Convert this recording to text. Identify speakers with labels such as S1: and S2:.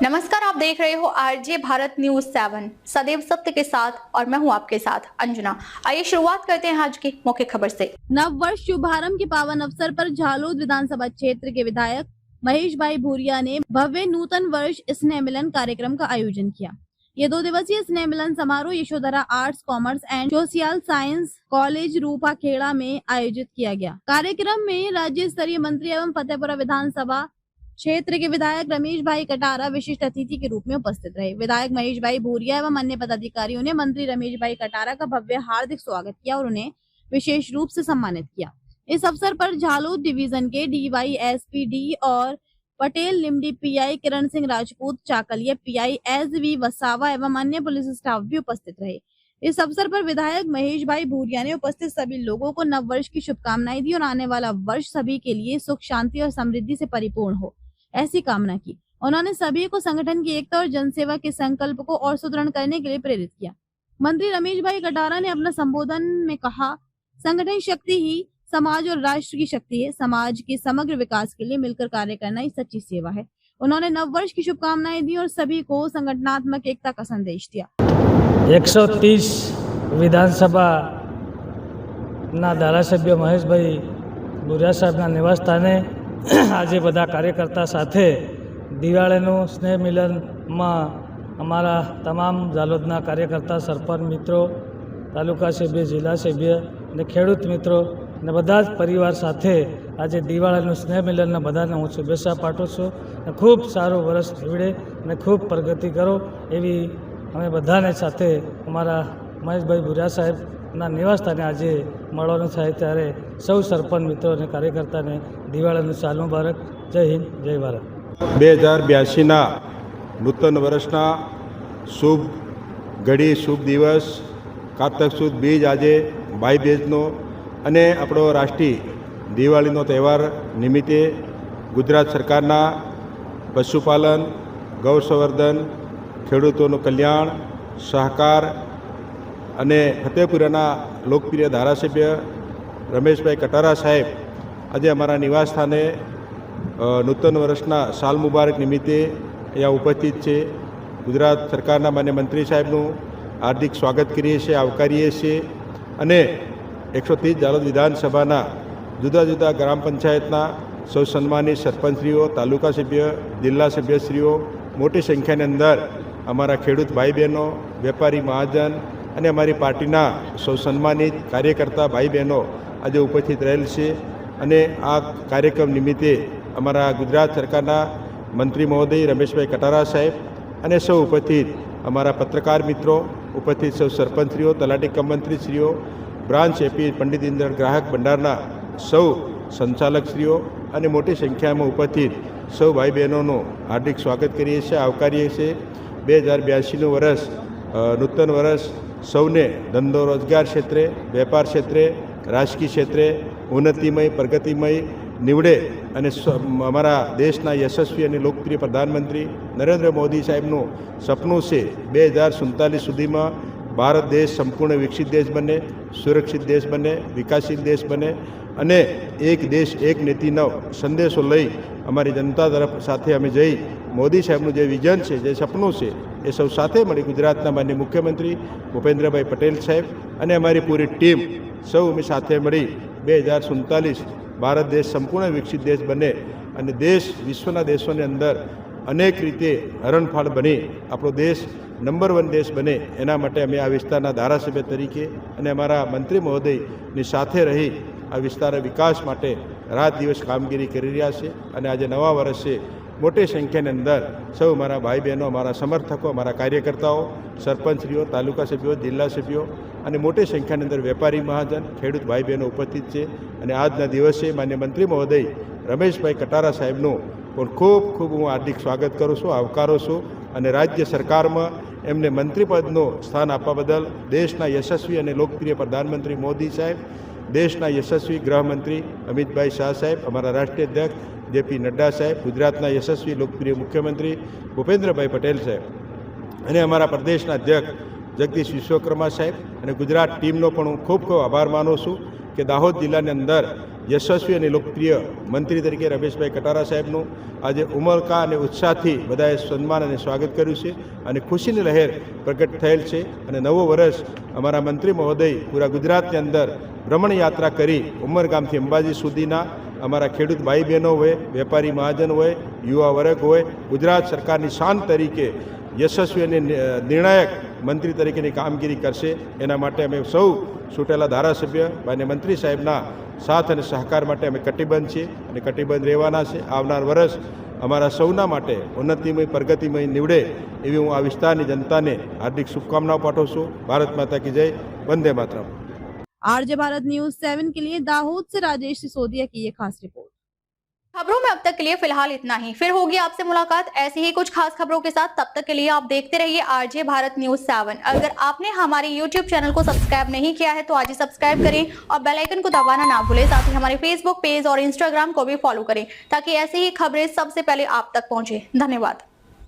S1: नमस्कार, आप देख रहे हो आरजे भारत न्यूज 7 सदैव सत्य के साथ और मैं हूं आपके साथ अंजना। आइए शुरुआत करते हैं आज की मुख्य खबर से।
S2: नव वर्ष शुभारंभ के पावन अवसर पर झालोद विधानसभा क्षेत्र के विधायक महेश भाई भूरिया ने भव्य नूतन वर्ष स्नेह मिलन कार्यक्रम का आयोजन किया। ये 2 दिवसीय स्नेह मिलन समारोह Yashodhara arts commerce and social science college Rupa Kheda में आयोजित किया गया। कार्यक्रम में राज्य स्तरीय मंत्री एवं फतेहपुरा विधानसभा क्षेत्र के विधायक रमेश भाई कटारा विशिष्ट अतिथि के रूप में उपस्थित रहे। विधायक महेश भाई भूरिया एवं अन्य पदाधिकारियों ने मंत्री रमेश भाई कटारा का भव्य हार्दिक स्वागत किया और उन्हें विशेष रूप से सम्मानित किया। इस अवसर पर झालोद डिवीजन के DYSPD और पटेल लिमडी PI किरण सिंह राजपूत चाकलिया PI SV वसावा एवं अन्य पुलिस स्टाफ भी उपस्थित रहे। इस अवसर पर विधायक महेश भाई भूरिया ने उपस्थित सभी लोगों को नव वर्ष की शुभकामनाएं दी और आने वाला वर्ष सभी के लिए सुख शांति और समृद्धि से परिपूर्ण हो, ऐसी कामना की। उन्होंने सभी को संगठन की एकता और जनसेवा के संकल्प को और सुदृढ़ करने के लिए प्रेरित किया। मंत्री रमेश भाई कटारा ने अपना संबोधन में कहा, संगठन शक्ति ही समाज और राष्ट्र की शक्ति है। समाज के समग्र विकास के लिए मिलकर कार्य करना ही सच्ची सेवा है। उन्होंने नव वर्ष की शुभकामनाएं दी और सभी को संगठनात्मक एकता का संदेश दिया।
S3: 130 विधानसभा धारासभ्य महेश भाई भूरिया साहेबના નિવાસ સ્થાને આજે બધા કાર્યકર્તા સાથે દિવાળીનું સ્નેહ મિલનમાં અમારા તમામ ઝાલોદના કાર્યકર્તા સરપંચ મિત્રો, તાલુકા સભ્ય, જિલ્લા સભ્ય અને ખેડૂત મિત્રો અને બધા જ પરિવાર સાથે આજે દિવાળીનું સ્નેહ મિલનના બધાને હું શુભેચ્છા પાઠવું છું અને ખૂબ સારું વર્ષ નીવડે અને ખૂબ પ્રગતિ કરો એવી અમે બધાને સાથે અમારા મહેશભાઈ ભૂરિયા સાહેબના નિવાસ સ્થાને આજે મળવાનું થાય ત્યારે સૌ સરપંચ મિત્રો અને કાર્યકર્તાને દિવાળીનું સાલ મુબારક। જય હિન્દ, જય ભારત।
S4: 2082ના નૂતન વર્ષના શુભ ઘડી, શુભ દિવસ, કારતક સુદ બીજ આજે ભાઈ બીજનો અને આપણો રાષ્ટ્રીય દિવાળીનો તહેવાર નિમિત્તે ગુજરાત સરકારના પશુપાલન, ગૌસંવર્ધન, ખેડૂતોનું કલ્યાણ, સહકાર અને ફતેહપુરાના લોકપ્રિય ધારાસભ્ય રમેશભાઈ કટારા સાહેબ આજે અમારા નિવાસ સ્થાને નૂતન વર્ષના સાલ મુબારક નિમિત્તે અહીંયા ઉપસ્થિત છે। ગુજરાત સરકારના માન્ય મંત્રી સાહેબનું હાર્દિક સ્વાગત કરીએ છીએ, આવકારીએ છીએ અને 130 ઝાલોદ વિધાનસભાના જુદા જુદા ગ્રામ પંચાયતના સૌ સન્માનિત સરપંચશ્રીઓ, તાલુકા સભ્ય, જિલ્લા સભ્યશ્રીઓ, મોટી સંખ્યાની અંદર અમારા ખેડૂત ભાઈ બહેનો, વેપારી મહાજન અને અમારી પાર્ટીના સૌ સન્માનિત કાર્યકર્તા ભાઈ બહેનો આજે ઉપસ્થિત રહેલ છે અને આ કાર્યક્રમ નિમિત્તે અમારા ગુજરાત સરકારના મંત્રી મહોદય રમેશભાઈ કટારા સાહેબ અને સૌ ઉપસ્થિત અમારા પત્રકાર મિત્રો, ઉપસ્થિત સૌ સરપંચશ્રીઓ, તલાટી કમ મંત્રીશ્રીઓ, બ્રાન્ચ AP પંડિત દીનદયાળ ગ્રાહક ભંડારના સૌ સંચાલકશ્રીઓ અને મોટી સંખ્યામાં ઉપસ્થિત સૌ ભાઈ બહેનોનું હાર્દિક સ્વાગત કરીએ છીએ, આવકારીએ છીએ। 2082નું વર્ષ, નૂતન વર્ષ સૌને ધંધો રોજગાર ક્ષેત્રે, વેપાર ક્ષેત્રે, રાજકીય ક્ષેત્રે ઉન્નતિમય, પ્રગતિમય નીવડે અને અમારા દેશના યશસ્વી અને લોકપ્રિય પ્રધાનમંત્રી નરેન્દ્ર મોદી સાહેબનું સપનું છે 2047 સુધીમાં ભારત દેશ સંપૂર્ણ વિકસિત દેશ બને, સુરક્ષિત દેશ બને, વિકાસશીલ દેશ બને અને એક દેશ એક નીતિનો સંદેશો લઈ અમારી જનતા તરફ સાથે અમે જઈ મોદી સાહેબનું જે વિઝન છે, જે સપનું છે એ સૌ સાથે મળી ગુજરાતના માન્ય મુખ્યમંત્રી ભૂપેન્દ્રભાઈ પટેલ સાહેબ અને અમારી પૂરી ટીમ સૌ અમે સાથે મળી 2047 ભારત દેશ સંપૂર્ણ વિકસિત દેશ બને અને દેશ વિશ્વના દેશોની અંદર અનેક રીતે હરણફાળ બની આપણો દેશ નંબર 1 દેશ બને એના માટે અમે આ વિસ્તારના ધારાસભ્ય તરીકે અને અમારા મંત્રી મહોદયની સાથે રહી આ વિસ્તારના વિકાસ માટે રાત દિવસ કામગીરી કરી રહ્યા છે અને આજે નવા વર્ષે મોટી સંખ્યાની અંદર સૌ અમારા ભાઈ બહેનો, અમારા સમર્થકો, અમારા કાર્યકર્તાઓ, સરપંચશ્રીઓ, તાલુકા સભ્યો, જિલ્લા સભ્યો અને મોટી સંખ્યાની અંદર વેપારી મહાજન, ખેડૂત ભાઈ બહેનો ઉપસ્થિત છે અને આજના દિવસે માન્ય મંત્રી મહોદય રમેશભાઈ કટારા સાહેબનું પણ ખૂબ ખૂબ હું હાર્દિક સ્વાગત કરું છું, આવકારું છું અને રાજ્ય સરકારમાં એમને મંત્રીપદનું સ્થાન આપવા બદલ દેશના યશસ્વી અને લોકપ્રિય પ્રધાનમંત્રી મોદી સાહેબ, દેશના યશસ્વી ગૃહમંત્રી અમિતભાઈ શાહ સાહેબ, અમારા રાષ્ટ્રીય અધ્યક્ષ JP નડ્ડા સાહેબ, ગુજરાતના યશસ્વી લોકપ્રિય મુખ્યમંત્રી ભૂપેન્દ્રભાઈ પટેલ સાહેબ અને અમારા પ્રદેશના અધ્યક્ષ જગદીશ વિશ્વકર્મા સાહેબ અને ગુજરાત ટીમનો પણ હું ખૂબ ખૂબ આભાર માનું છું કે દાહોદ જિલ્લાની અંદર યશસ્વી અને લોકપ્રિય મંત્રી તરીકે રમેશભાઈ કટારા સાહેબનું આજે ઉમળકા અને ઉત્સાહથી બધાએ સન્માન અને સ્વાગત કર્યું છે અને ખુશીની લહેર પ્રગટ થયેલ છે. અને નવું વર્ષ અમારા મંત્રી મહોદય પૂરા ગુજરાતની અંદર ભ્રમણ યાત્રા કરી ઉમરગામથી અંબાજી સુધીના અમારા ખેડૂત ભાઈ બહેનો હોય, વેપારી મહાજન હોય, યુવા વર્ગ હોય, ગુજરાત સરકારની શાન તરીકે યશસ્વી અને નિર્ણાયક મંત્રી તરીકેની કામગીરી કરશે. એના માટે અમે સૌ ચૂંટેલા ધારાસભ્ય અને મંત્રી સાહેબના સાથ અને સહકાર માટે અમે કટિબદ્ધ છીએ અને કટિબદ્ધ રહેવાના છે. આવનાર વર્ષ અમારા સૌના માટે ઉન્નતિમય પ્રગતિમય નીવડે એવી હું આ વિસ્તારની જનતાને હાર્દિક શુભકામનાઓ પાઠવું છું. ભારત માતા કી જય. વંદે માતરમ.
S2: आरजे भारत न्यूज 7 के लिए दाहोद से राजेश सिसोदिया की ये खास रिपोर्ट।
S1: खबरों में अब तक के लिए फिलहाल इतना ही। फिर होगी आपसे मुलाकात ऐसी ही कुछ खास खबरों के साथ। तब तक के लिए आप देखते रहिए आरजे भारत न्यूज 7। अगर आपने हमारे YouTube चैनल को सब्सक्राइब नहीं किया है तो आज ही सब्सक्राइब करें और बेल आइकन को दबाना ना भूलें। साथ ही हमारे फेसबुक पेज और इंस्टाग्राम को भी फॉलो करें ताकि ऐसी ही खबरें सबसे पहले आप तक पहुंचे। धन्यवाद।